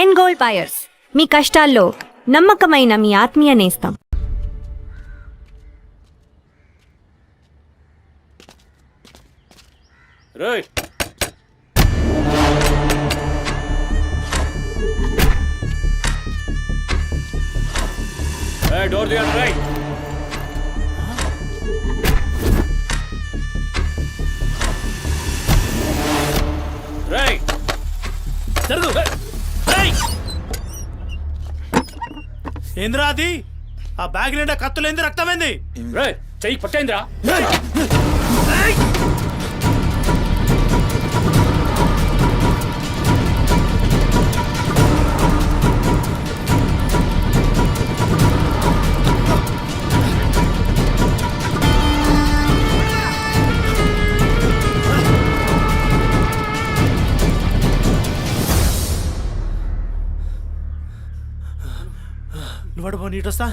ఎన్ gold buyers, మీ కష్టాల్లో నమ్మకమైన మీ ఆత్మీయ నేస్తం. డోర్ దిగండి రై. రై జరుగు. ఏంద్రా అది? ఆ బ్యాగ్ నిండా కత్తులేంది, రక్తమైంది? రై చెయ్యి పట్టేంద్రా. నువ్వు పో, నీటొస్తా.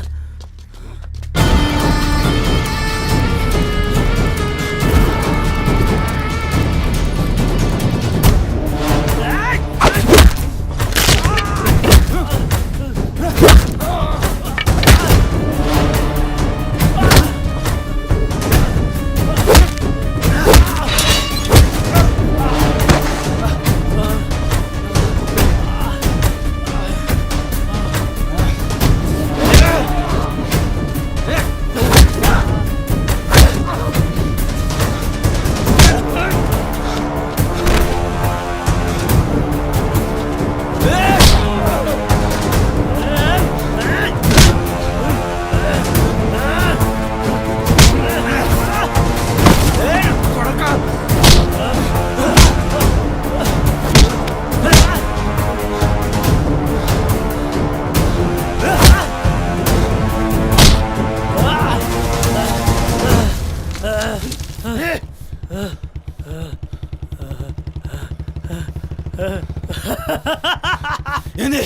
ఏంది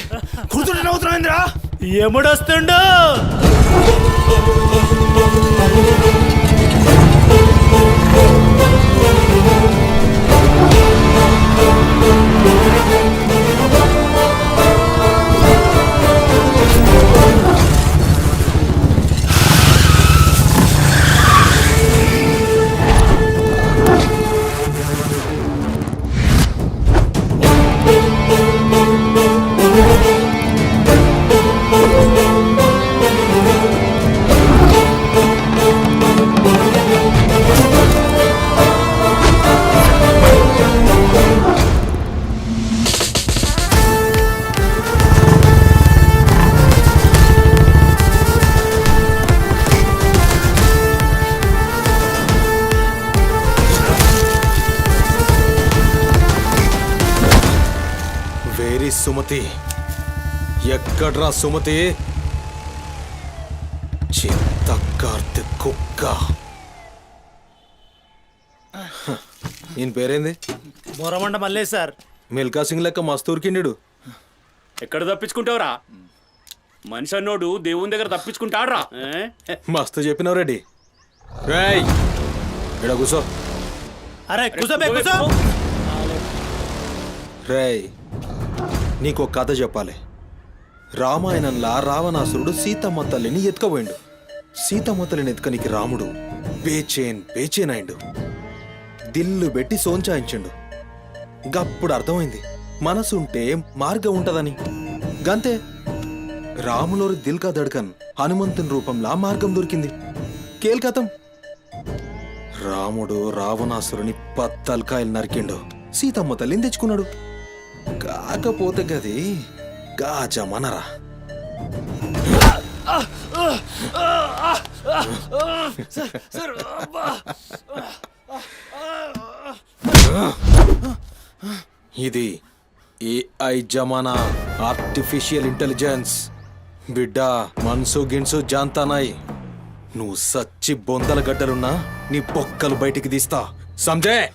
కూర్చుంటే నవ్వుతున్నాయిందిరా? ఎముడొస్తుండు? సుమతి ఎక్కడ్రా సుమతి? చిత్తకార్తె కుక్క. ఈయన పేరేంది? బోరమండ మల్లేష్ సార్. మిల్కా సింగ్ లెక్క మస్తూరికిండు. ఎక్కడ తప్పించుకుంటావురా? మనిషి అన్నోడు దేవుని దగ్గర తప్పించుకుంటాడ్రా. మస్తు చెప్పినావు రెడ్డి. రేయ్ ఇక్కడ కూసో. అరే కూసోబే కూసో. రేయ్ నీకు ఒక కథ చెప్పాలి. రామాయణంలా రావణాసురుడు సీతమ్మ తల్లిని ఎత్తుకపోయిండు. సీతమ్మ తల్లిని ఎత్తుకనికి రాముడు బేచేన్ అయిండు. దిల్లు పెట్టి సోంచాయించిండు. గప్పుడు అర్థమైంది మనసుంటే మార్గం ఉంటదని. గంతే రాములోరి దిల్ కా దడ్కన్ హనుమంతుని రూపంలా మార్గం దొరికింది. కేల్కతం రాముడు రావణాసురుని పత్తల్కాయలు నరికిండు. సీతమ్మ తల్లిని తెచ్చుకున్నాడు. కాకపోతే గది గాజమనరా. ఇది ఏఐ జమానా, ఆర్టిఫిషియల్ ఇంటెలిజెన్స్. బిడ్డ మనసు గిన్సు జాంతానాయ్. నువ్వు సచ్చి బొందల గడ్డలున్నా నీ పొక్కలు బయటికి తీస్తా. సంజయ్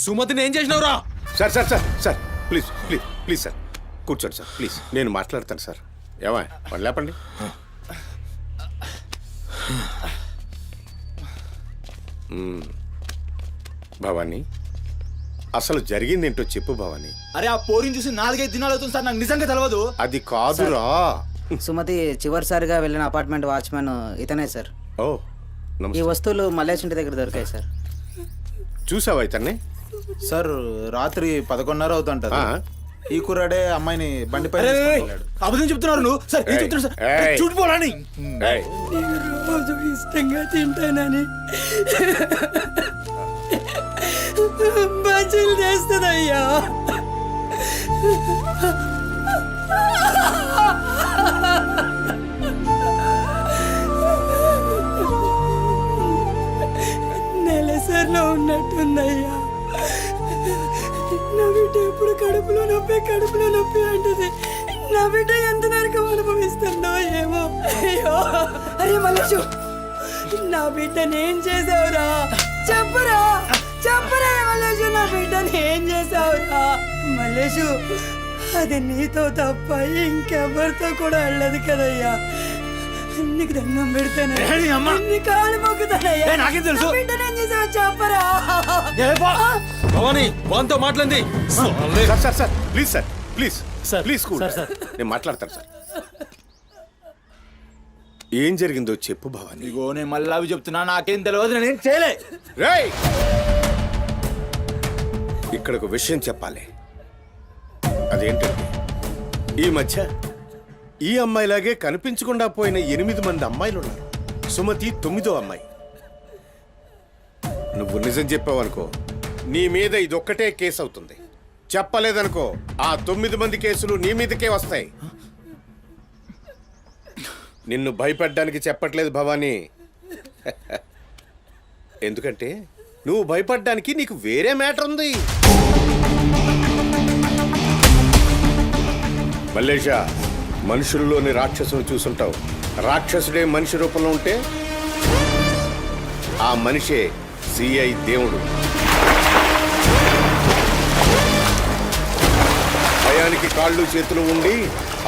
సుమతిని ఏం చేసినావురా? Sir sir sir sir please please please sir కూర్చోండి సార్ ప్లీజ్. నేను మాట్లాడతాను సార్. ఏమా పని లేపండి. భవానీ, అసలు జరిగిందేంటో చెప్పు భవాని. అరే ఆ పోరిని చూసి 4-5 దినాలు అవుతుంది సార్, నాకు నిజంగా తెలియదు. అది కాదురా. సుమతి చివరిసారిగా వెళ్ళిన అపార్ట్మెంట్ వాచ్మెన్ ఇతనే సార్. ఓ ఈ నమస్తే. వస్తువులు మల్లేష్ ఇంటి దగ్గర దొరికాయి సార్. చూసావా ఇతన్ని? సార్ రాత్రి 11:30 అవుతుంటది. ఆ. ఈ కుర్రాడే అమ్మాయిని బండిపై అబద్ధం చెప్తున్నారు నువ్వు. సార్ ఏం చెప్తున్నారు సార్? ఏయ్. చూడిపోవాలని ఏయ్, రోజు ఇష్టంగా తింటానని బజ్జీలు చేస్తుందయ్యా. నెలసరిలో ఉన్నట్టుందయ్యా. నా బిడ్డ ఎప్పుడు కడుపులో నొప్పి అంటది. నా బిడ్డ ఎంత నరకం అనుభవిస్తుందో ఏమో. అయ్యో అరే మల్లేషు, నా బిడ్డని ఏం చేసావురా? చెప్పరా మల్లేషు, నా బిడ్డని ఏం చేసావురా? మల్లేషు, అది నీతో తప్ప ఇంకెవరితో కూడా వెళ్ళదు కదయ్యా. నీకు దండం పెడతానయ్యా, నీ కాళ్ళు మొక్కుతానయ్యా. నాకేం తెలుసు? నా బిడ్డని ఏం చేసావు చెప్పరా? భవానీ వాంతో మాట్లాడింది. Sir sir sir please sir please sir, please cool. Sir, sir. నేను మాట్లాడతాను సార్. ఏం జరిగిందో చెప్పు భవాని. ఇగో నేను మళ్ళీ అవి చెప్తున్నా, నాకేం తెలియదు, నేనేం చేయలే. రేయ్, ఇక్కడ ఒక విషయం చెప్పాలి. అదేంటంటే ఈ మధ్య ఈ అమ్మాయిలాగే కనిపించకుండా పోయిన 8 మంది అమ్మాయిలు ఉన్నారు. సుమతి 9వ అమ్మాయి. నువ్వు నిజం చెప్పావనుకో, నీ మీద ఇదొక్కటే కేసు అవుతుంది. చెప్పలేదనుకో, ఆ 9 మంది కేసులు నీ మీదకే వస్తాయి. నిన్ను భయపడ్డానికి చెప్పట్లేదు భవానీ. ఎందుకంటే నువ్వు భయపడ్డానికి నీకు వేరే మ్యాటర్ ఉంది. మల్లేషా, మనుషుల్లోని రాక్షసుని చూసుంటావు. రాక్షసుడే మనిషి రూపంలో ఉంటే ఆ మనిషే సిఐ దేవుడు. భయానికి కాళ్ళు చేతులు ఉండి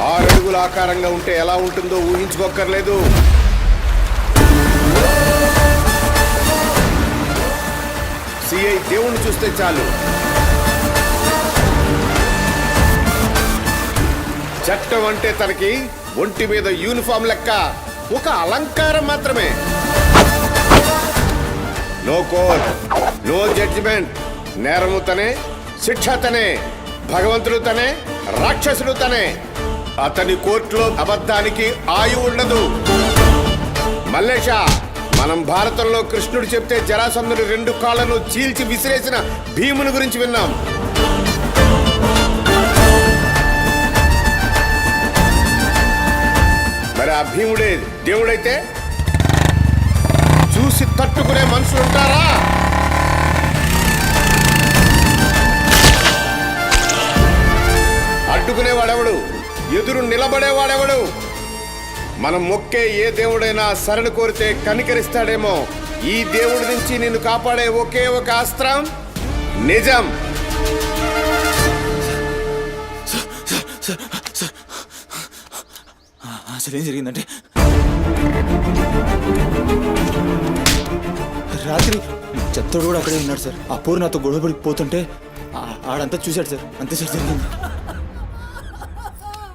6 అడుగుల ఆకారంగా ఉంటే ఎలా ఉంటుందో ఊహించుకోక్కర్లేదు. సిఐ దేవుణ్ణి చూస్తే చాలు, చట్టం అంటే తనకి ఒంటి మీద యూనిఫామ్ లెక్క ఒక అలంకారం మాత్రమే. No court, no judgement. నేరము తనే, శిక్ష తనే, భగవంతుడు తనే, రాక్షసుడు తనే. అతని కోర్టులో అబద్ధానికి ఆయువు ఉండదు. మల్లేషా, మనం భారతంలో కృష్ణుడు చెప్తే జరాసంధుడు 2 కాళ్ళను చీల్చి విసిరేసిన భీముని గురించి విన్నాం. మరి ఆ భీముడే దేవుడైతే చూసి తట్టుకునే మనుషులు ఉంటారా? అడ్డుకునేవాడెవడు? ఎదురు నిలబడేవాడెవడు? మనం మొక్కే ఏ దేవుడైనా శరణు కోరితే కనికరిస్తాడేమో. ఈ దేవుడి నుంచి నిన్ను కాపాడే ఒకే ఒక అస్త్రం నిజం. అసలు ఏం జరిగిందంటే రాత్రి చెత్తోడు కూడా అక్కడే ఉన్నాడు సార్. ఆ పోరు నాతో గొడవపడి పోతుంటే ఆడంతా చూశాడు సార్. అంతే సార్ జరిగింది.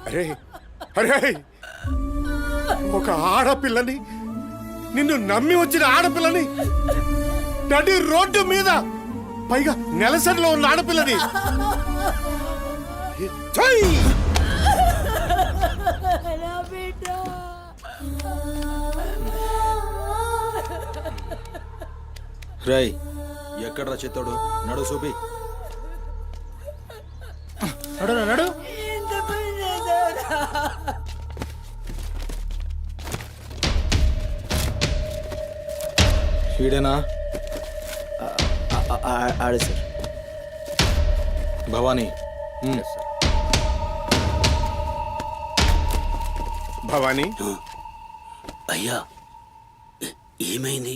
అరే అరే, ఒక ఆడపిల్లని, నిన్ను నమ్మి వచ్చిన ఆడపిల్లని నడి రోడ్డు మీద, పైగా నెలసరిలో ఉన్న ఆడపిల్లని ఛై! నా బిడ్డ రై ఎక్కడ్రా చెత్తోడు? నడు చూపి. నడు. ఎంత పని చేసావురా? ఈడేనా? ఆడే సార్. భవానీ భవానీ, అయ్యా, ఏమైంది?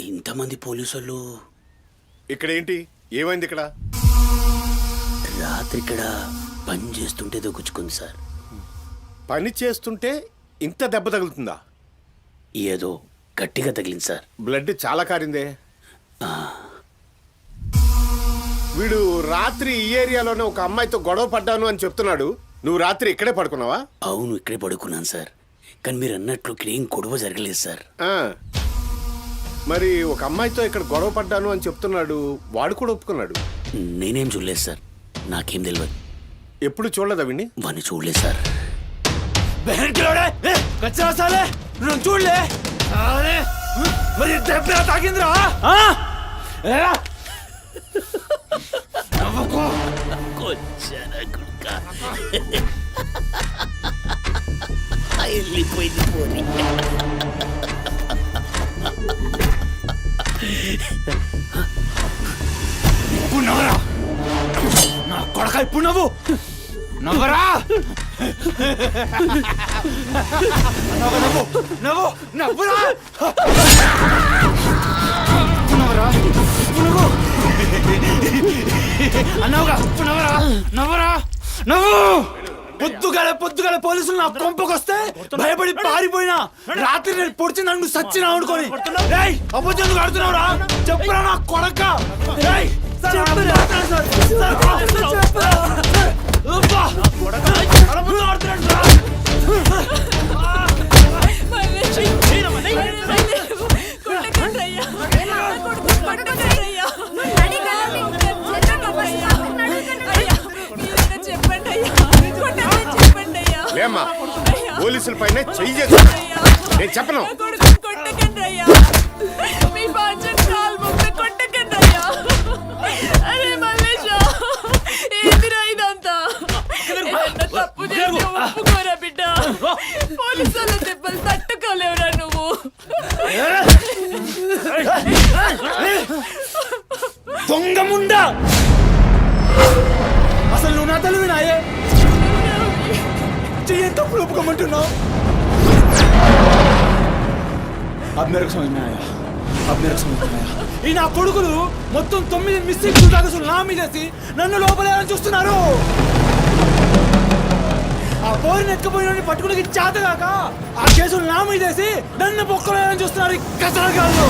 ఇంతమంది పోలీసులు ఇక్కడ ఏంటి? ఏమైంది ఇక్కడ? రాత్రి ఇక్కడ పని చేస్తుంటే దొక్కుచుకుంది సార్. పని చేస్తుంటే ఇంత దెబ్బ తగులుతుందా? ఏదో గట్టిగా తగిలింది సార్. బ్లడ్ చాలా కారిందే. వీడు రాత్రి ఈ ఏరియాలోనే ఒక అమ్మాయితో గొడవ పడ్డాను అని చెప్తున్నాడు. నువ్వు రాత్రి ఇక్కడే పడుకున్నావా? అవును, ఇక్కడే పడుకున్నాను సార్. కానీ మీరు అన్నట్లు ఇక్కడ ఏం గొడవ జరగలేదు సార్. ఆ. మరి ఒక అమ్మాయితో ఇక్కడ గొడవ పడ్డాను అని చెప్తున్నాడు, వాడు కూడా ఒప్పుకున్నాడు. నేనేం చూడలేదు సార్, నాకేం తెలియదు. ఎప్పుడు చూడలేదా విని? వాడిని చూడలేదు సార్. చూడలే మరి తాగిందిరా వెళ్ళిపోయింది పోనీ. ఇప్పుడు నవ్వరా నా కొడక, ఇప్పుడు నవ్వు నవ్వరా, నవ్వు నవ్వు నవ్వురా, నవ్వరా నువ్వు అన్నావుగా, నవ్వరా నవ్వరా నవ్వు. పొద్దుగాల పోలీసులు నా కొంపకొస్తే భయపడి పారిపోయినా, రాత్రి నేను పొడిచి నన్ను సచ్చినా అనుకోని అబద్ధం ఆడుతున్నావురా, చెప్పురా నా కొడక. లేమ్మా, పోలీసుల పైన చెయ్యి చేసి నేను చెప్పను. పోలీసుల దెబ్బలు తట్టుకోలేవురా నువ్వు. దొంగముండా, అసలు నువ్వు నా తల్లివి నాయే, చెయ్యి తప్పులు ఒప్పుకోమంటున్నావు. ఈ నా కొడుకులు మొత్తం 9 మిస్టేక్స్ కేసులు నా మీదేసి నన్ను లోపలేయాలని చూస్తున్నారు. ఆ పోరిని ఎత్తుకుపోయిన పట్టుకుని చేతగాక ఆ కేసులు నా మీదేసి నన్ను పొక్కలేయాలని చూస్తున్నారు ఈ కసరగాళ్ళు.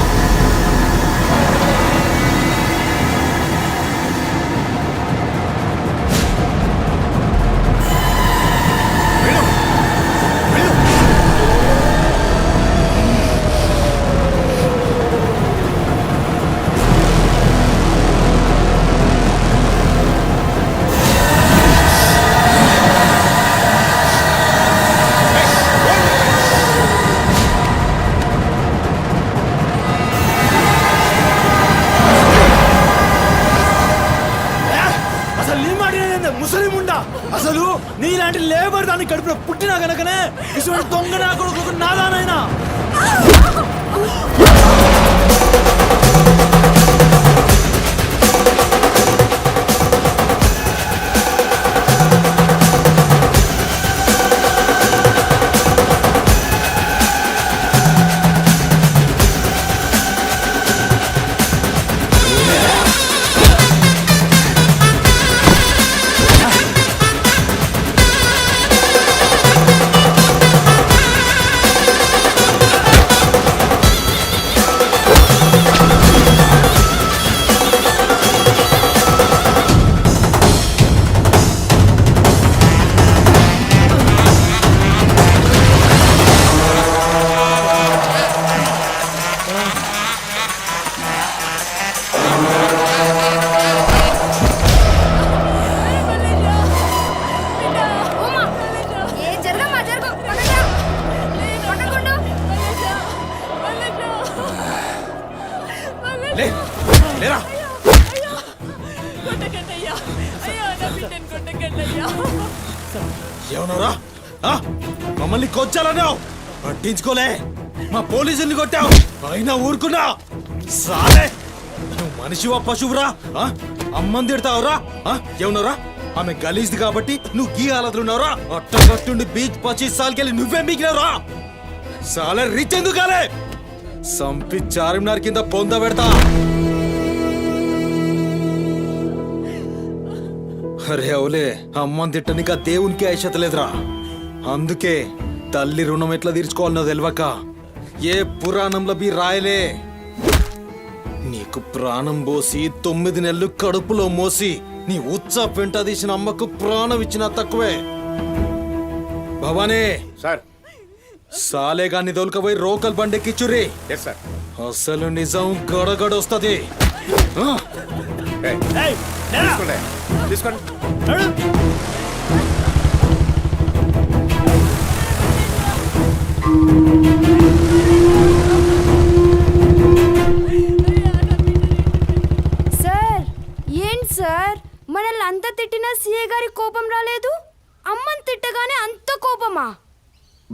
అసలు నీలాంటి లేబర్ దాన్ని కడుపులో పుట్టినా గనకనే ఇటువంటి దొంగ నా కొడుకు నాదానైనా. ఏమన్నారా? మమ్మల్ని కొచ్చాలన్నావు, పట్టించుకోలే. మా పోలీసుల్ని కొట్టావు, అయినా ఊరుకున్నా. సాలే, నువ్వు మనిషివా పశువురా? అమ్మని తిడతావురా? ఏమన్నారా? ఆమె గలీజ్ది కాబట్టి నువ్వు గీ హాలతులు ఉన్నావురా? అట్టగట్టుండి బీచ్ 25 సార్కెళ్ళి నువ్వే మిగిలినవురా? సాలే రిచ్ ఎందుకాలే? సంపి చార్మినార్ కింద పొంద పెడతా. అరే అవులే, అమ్మని తిట్టనిక దేవునికి ఐషత లేదురా. అందుకే తల్లి రుణం ఎట్లా తీర్చుకోవాలన్నో తెలియక ఏ పురాణంలో బి రాయలే. నీకు ప్రాణం పోసి 9 నెలలు కడుపులో మోసి నీ ఉచ్చ పెంట తీసిన అమ్మకు ప్రాణం ఇచ్చినా తక్కువే. భవానీ, సార్. సాలేగాన్ని తోలుకపోయి రోకల్ బండెక్కిచ్చుర్రి. Yes sir. అసలు నిజం గడగడొస్తది. ఏయ్, ఏయ్, లేరా. తీసుకోండి తీసుకోండి. నడు. సార్ ఏంటి సార్ మనల్ని అంత తిట్టినా సీఏ గారి కోపం రాలేదు, అమ్మని తిట్టగానే అంత కోపమా?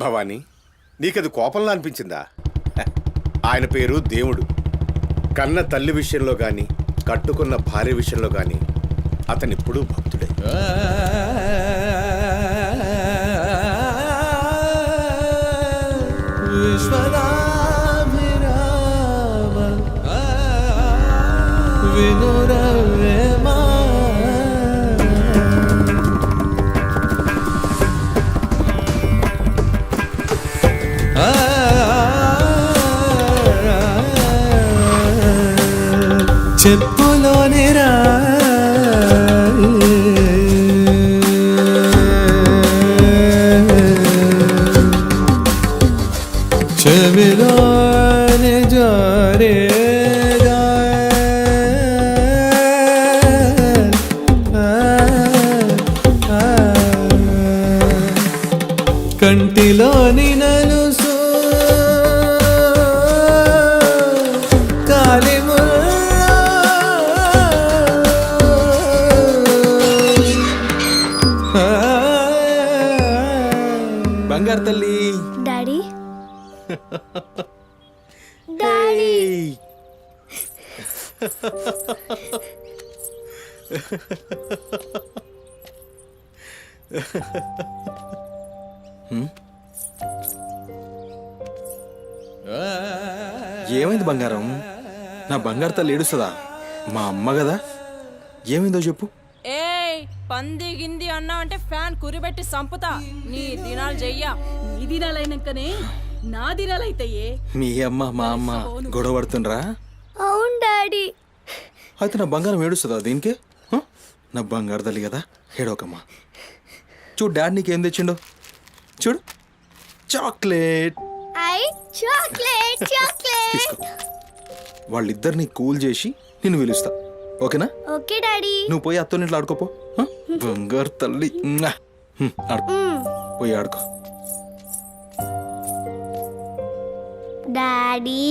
భవానీ, నీకది కోపంలా అనిపించిందా? ఆయన పేరు దేవుడు. కన్న తల్లి విషయంలో గాని కట్టుకున్న భార్య విషయంలో గాని అతనిప్పుడు భక్తుడే. చెప్పులోని రా చెవిలోని జారే కంటిలోని నలుసు బంగారు తల్లి. డాడీ డాడీ ఏమైంది బంగారం? నా బంగారు తల్లి ఏడుస్తుందా? మా అమ్మ కదా, ఏమైందో చెప్పు. ఏయ్ పంది గింది అన్నా అంటే ఫ్యాన్ కురిబెట్టి సంపుతా. నీ దినాలు చెయ్యా. నీ దినాలైనాకనే నా దినాలైతాయే. మీ అమ్మ మా అమ్మ గొడవ పడుతుండ్రా? అవును డాడీ. అయితే నా బంగారం ఏడుస్తుందా దీనికే? నా బంగారు తల్లి కదా, ఏడోకమ్మా. చూడు డాడీ నీకేం తెచ్చిండో చూడు. చాక్లెట్ తీసుకో. వాళ్ళిద్దరిని కూల్ చేసి నిన్ను పిలుస్తా, ఓకేనా? Okay daddy. నువ్వు పోయి అత్తోనింట్లో ఆడుకోపో. బంగారు తల్లి ఆడుకో, పోయి ఆడుకో. డాడీ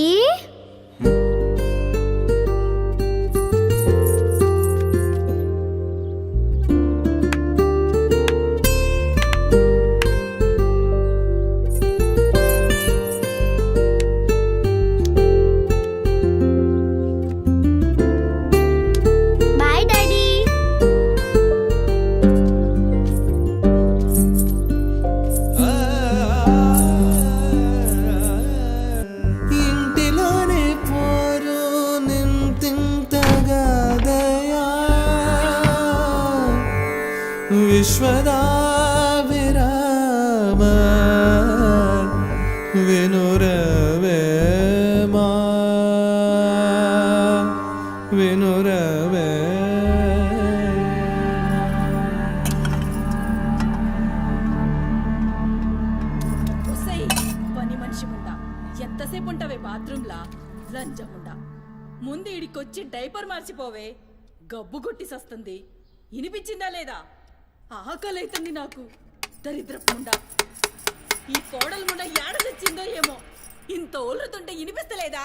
విశ్వదా విరామ వినురవేమా వినురవే. పని మనిషి ముండా ఎంతసేపు ఉంటావే బాత్రూంలా? లంజముండా ముందు ఇడికొచ్చి డైపర్ మార్చిపోవే. గబ్బు కొట్టి సస్తుంది. వినిపించిందా లేదా? ఆకలైతుంది నాకు. దరిద్రపుండా ఈ కోడల ముండ ఏడ తెచ్చిందో ఏమో. ఇంత ఓలుతుంటే వినిపిస్తలేదా?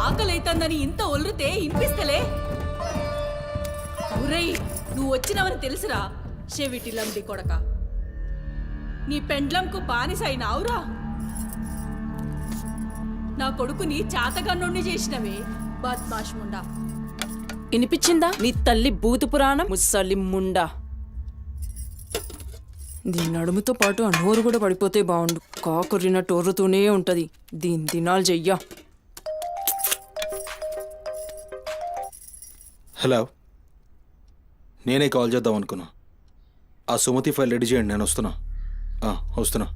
ఆకలైతుందని ఇంత ఒల్లుతే వినిపిస్తలే? ఒరేయ్, నువ్వు వచ్చినవని తెలుసురా చెవిటిలండి కొడక. నీ పెండ్లంకు బానిసైనావురా. నా కొడుకుని చాతగన్నుణ్ణి చేసినవే బద్మాష్ ముండా. వినిపించిందా నీ తల్లి భూత పురాణం? ముసలి ముండా దీని నడుముతో పాటు ఆ నోరు కూడా పడిపోతే బాగుండు. కాకురినట్టు ఒర్రుతూనే ఉంటది. దీని దినాలు చెయ్యా. హలో, నేనే కాల్ చేద్దాం అనుకున్నా. ఆ సుమతి ఫైల్ రెడీ చేయండి, నేను వస్తున్నా. వస్తున్నా.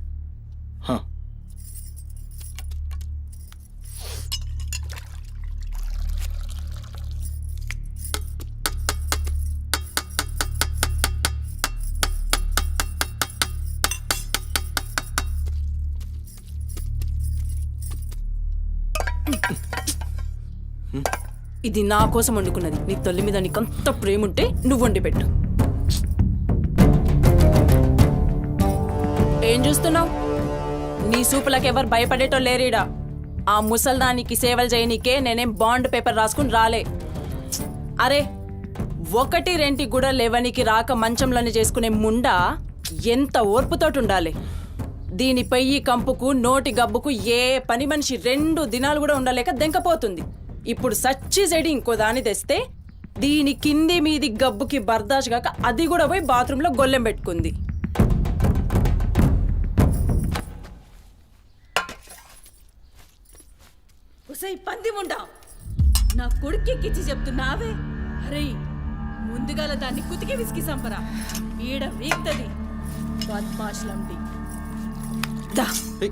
ఇది నా కోసం వండుకున్నది. నీ తల్లి మీద నీకంత ప్రేమ ఉంటే నువ్వు వండి పెట్టు. ఏం చూస్తున్నావు? నీ సూపులకు ఎవరు భయపడేటో లేరీడా. ఆ ముసల్దానికి సేవలు చేయనీకే నేనేం బాండ్ పేపర్ రాసుకుని రాలే. అరే, 1-2 కూడా లేవనికి రాక మంచంలోనే చేసుకునే ముండా ఎంత ఓర్పుతోటి ఉండాలి. దీనిపై ఈ కంపుకు నోటి గబ్బుకు ఏ పని మనిషి 2 దినాలు కూడా ఉండలేక దెంకపోతుంది. ఇప్పుడు సచ్చి చెడి ఇంకో దాన్ని తెస్తే దీని కింది మీది గబ్బుకి బర్దాష్ గాక అది కూడా పోయి బాత్రూంలో గొల్లెం పెట్టుకుంది. ఉసై పంది ముండా, నా కొడుకెక్కిచ్చి చెప్తున్నావే. అరే, ముందుగాల దాన్ని కుతికి విసికి సంపరా. ఈడ వీక్తది బద్మాష్లండి. దా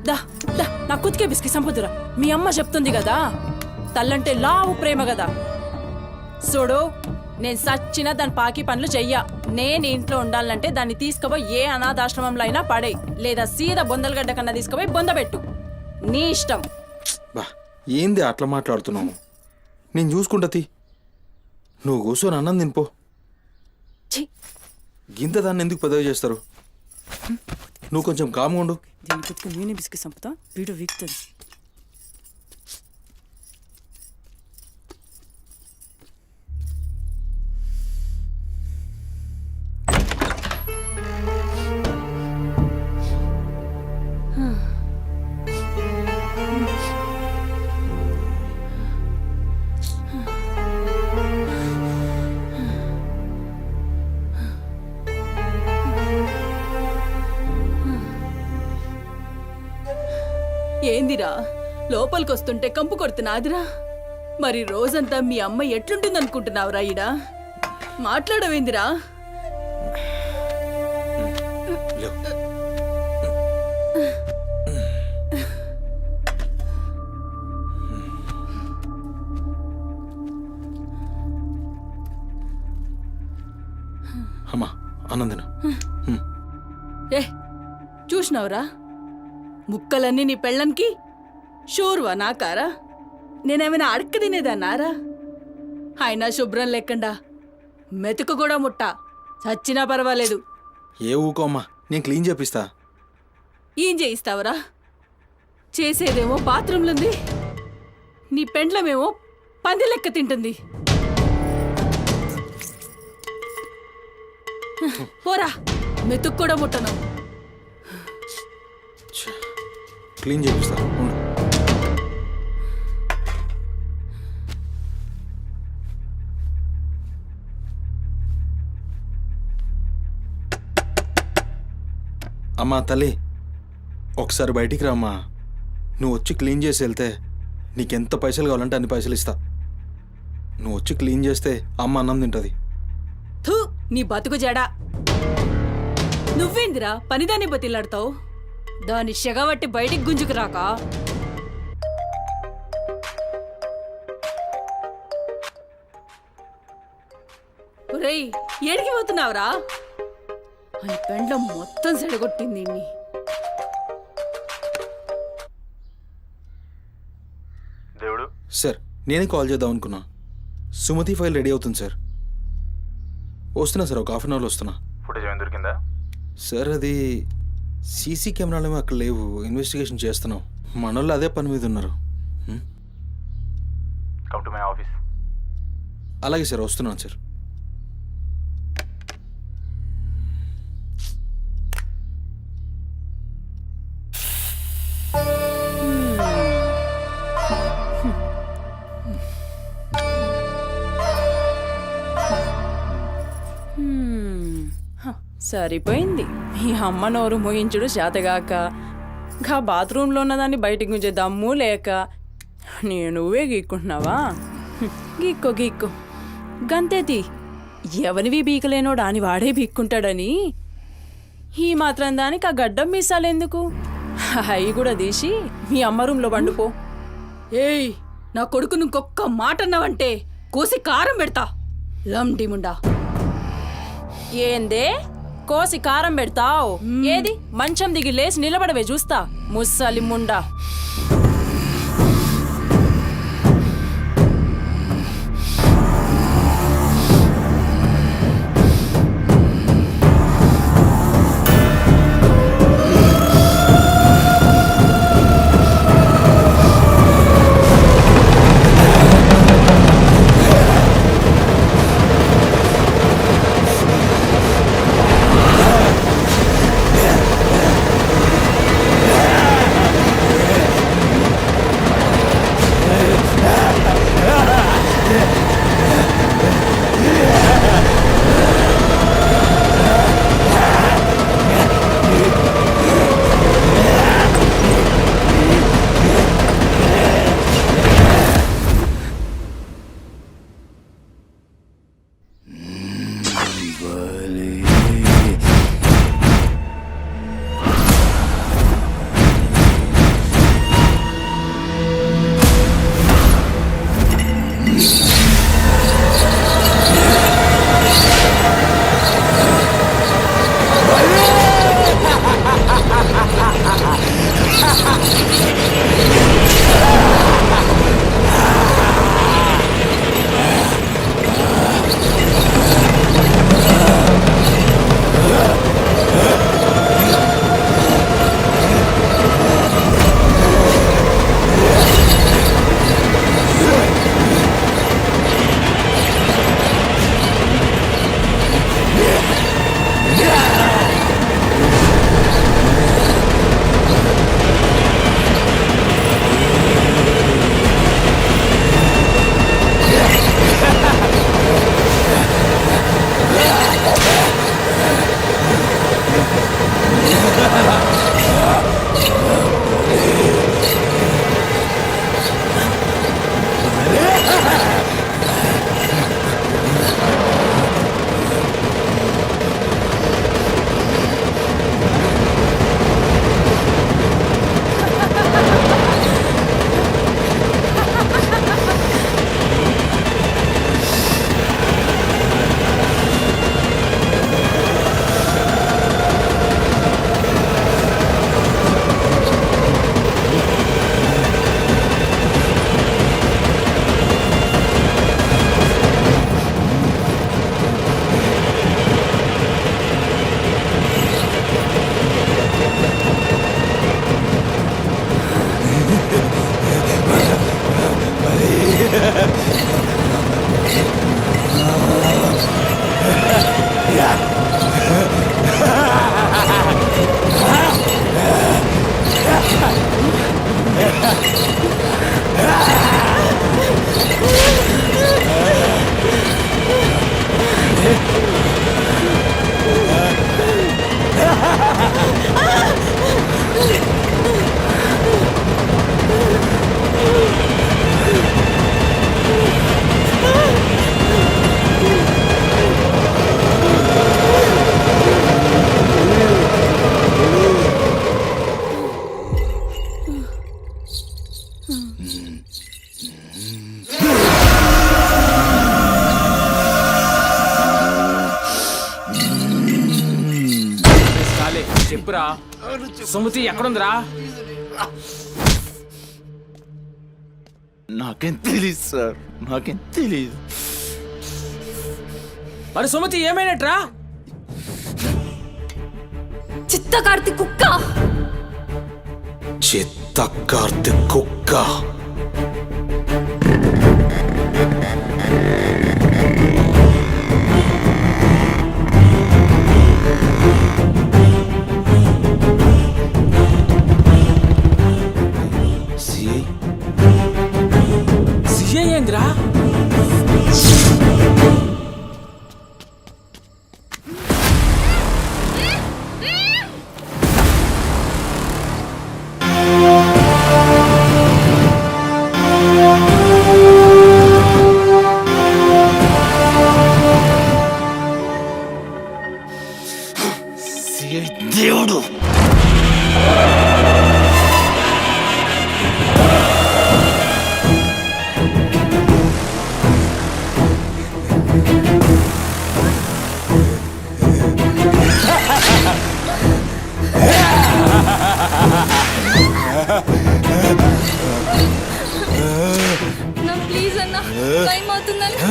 దా దా నా కుతికే బిస్కి సంపుదురా. మీ అమ్మ చెప్తుంది కదా, తల్లంటే లావు ప్రేమ కదా. చూడు, నేను సచ్చిన దాని పాకి పనులు చెయ్యా. నేను ఇంట్లో ఉండాలంటే దాన్ని తీసుకుపోయి ఏ అనాథాశ్రమంలో అయినా పడే, లేదా సీదా బొందలగడ్డ కన్నా తీసుకుపోయి బొందబెట్టు. నీ ఇష్టం. బా, ఏంది అట్లా మాట్లాడుతున్నావు? నేను చూసుకుంటా. నువ్వు కూర్చొని అన్నం తినిపో. గింత దాన్ని ఎందుకు పెద్దగా చేస్తారు? నువ్వు కొంచెం కామ్గా ఉండు. దీని కుతికి నేనే బిస్కి సంపుతా, వీడు వీక్తుంది. ఏందిరా, లోపలికొస్తుంటే కంపు కొడుతున్నాదిరా. మరి రోజంతా మీ అమ్మ ఎట్లుంటుందనుకుంటున్నావురా? ఈడా మాట్లాడవేందిరా? అమ్మా, ఆనందన ఏ చూసినావురా, ముక్కలన్నీ నీ పెళ్ళన్కి షోర్వా నాకారా? నేనేమైనా అడక్క తినేదన్నారా? అయినా శుభ్రం లేకుండా మెతుకు కూడా ముట్ట చచ్చినా పర్వాలేదు. ఏ ఊకో అమ్మా, నేను క్లీన్ చేపిస్తా. ఏం చేయిస్తావురా? చేసేదేమో బాత్రూంలుంది, నీ పెండ్లమేమో పంది లెక్క తింటుంది. పోరా, మెతుకు కూడా ముట్టను. క్లీన్ చేపిస్తా, ఉండు. అమ్మా తల్లి, ఒకసారి బయటికి రామ్మా. నువ్వు వచ్చి క్లీన్ చేసి వెళ్తే నీకెంత పైసలు కావాలంటే అన్ని పైసలు ఇస్తా. నువ్వు వచ్చి క్లీన్ చేస్తే అమ్మ అన్నం తింటుంది. థూ, నీ బతుకు జడా. నువ్వేందిరా పనిదాన్ని బతిలాడతావు? దాని షెగబట్టి బయటికి గుంజుకు రాక. ఒరేయ్, ఏడికి పోతున్నావురా? అని పెండ్లం మొత్తం సెడగొట్టింది. దేవుడు సార్, నేనే కాల్ చేద్దాం అనుకున్నా. సుమతి ఫైల్ రెడీ అవుతుంది సార్. వస్తున్నా సార్, ఒక హాఫ్ అన్ అవర్లో వస్తున్నా. ఫుటేజ్ ఏమైనా దొరికిందా సార్? అది సీసీ కెమెరాలేమో అక్కడ లేవు, ఇన్వెస్టిగేషన్ చేస్తున్నాం. మనోళ్ళు అదే పని మీద ఉన్నారు. Come to my office. అలాగే సార్, వస్తున్నాను సార్. సరిపోయింది ఈ అమ్మ నోరు మోయించుడు చేతగాక గా బాత్రూంలో ఉన్నదాన్ని బయటికి గుంజే దమ్ము లేక నువ్వే గీక్కుంటున్నావా గీక్కో గీక్కో గంతేతి ఎవరివి బీకలేనోడా అని వాడే బీక్కుంటాడని ఈ మాత్రం దానికి ఆ గడ్డం మీసాలెందుకు అవి కూడా తీసి మీ అమ్మ రూంలో పండుకో. ఏయ్ నా కొడుకు ఇంకొక్క మాట అన్నావంటే కోసి కారం పెడతా లండిముండా. ఏందే కోసి కారం పెడతావు? ఏది మంచం దిగి లేచి నిలబడవే చూస్తా ముస్సలి ముండా. చెప్పురా సుమతి ఎక్కడుందిరా? నాకేం తెలీదు సార్, నాకేం తెలీదు. మరి సుమతి ఏమైనట్రా? చిత్తకార్తి కుక్క. చిత్తకార్తి కుక్క. సిఐ ఏంద్రా? భయం అవుతుందన్న.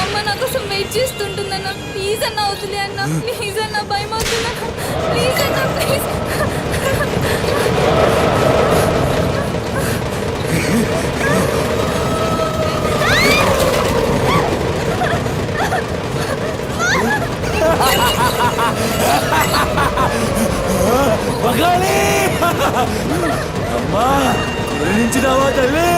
అమ్మ నా కోసం వెయిట్ చేస్తుంటుందన్న. ప్లీజ్ అన్న వదిలే అన్న. ప్లీజ్ అన్న, భయం అవుతుందన్న. ప్లీజ్ అన్న, ప్లీజ్. బగాలి అమ్మా గురించినావా తల్లి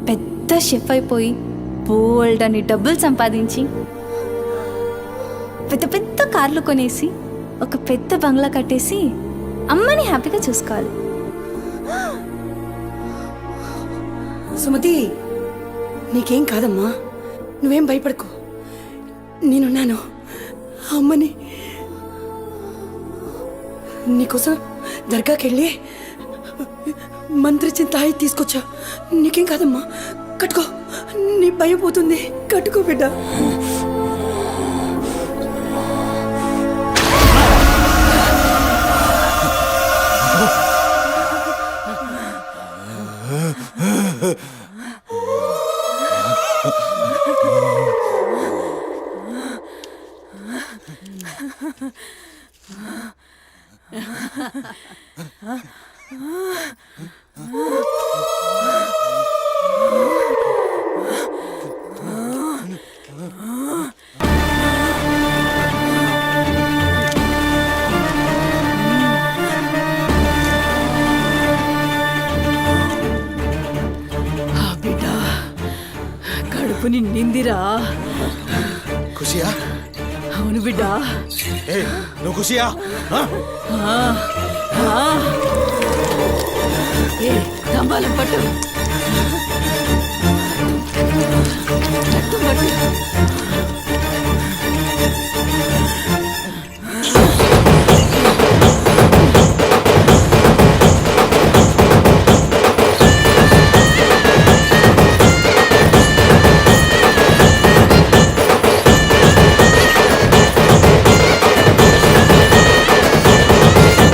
పెద్ద షెఫ్ అయిపోయి బోల్డ్ అని డబ్బులు సంపాదించి పెద్ద పెద్ద కార్లు కొనేసి ఒక పెద్ద బంగ్లా కట్టేసి అమ్మని హ్యాపీగా చూసుకోవాలి. సుమతి, నీకేం కాదమ్మా, నువ్వేం భయపడకు, నేనున్నాను. అమ్మని నీకోసం దర్గాకెళ్ళి మంత్రిచ్చిన తాయి తీసుకొచ్చా. నీకేం కాదమ్మా, కట్టుకో, నీ భయం పోతుంది. కట్టుకో బిడ్డ. కడుపు నిండిందిరా. ఖుషియా? అవును బిడ్డ. ఏ నువ్వు ఖుషియా? ఏ తంబాలం పట్టు, పట్టు.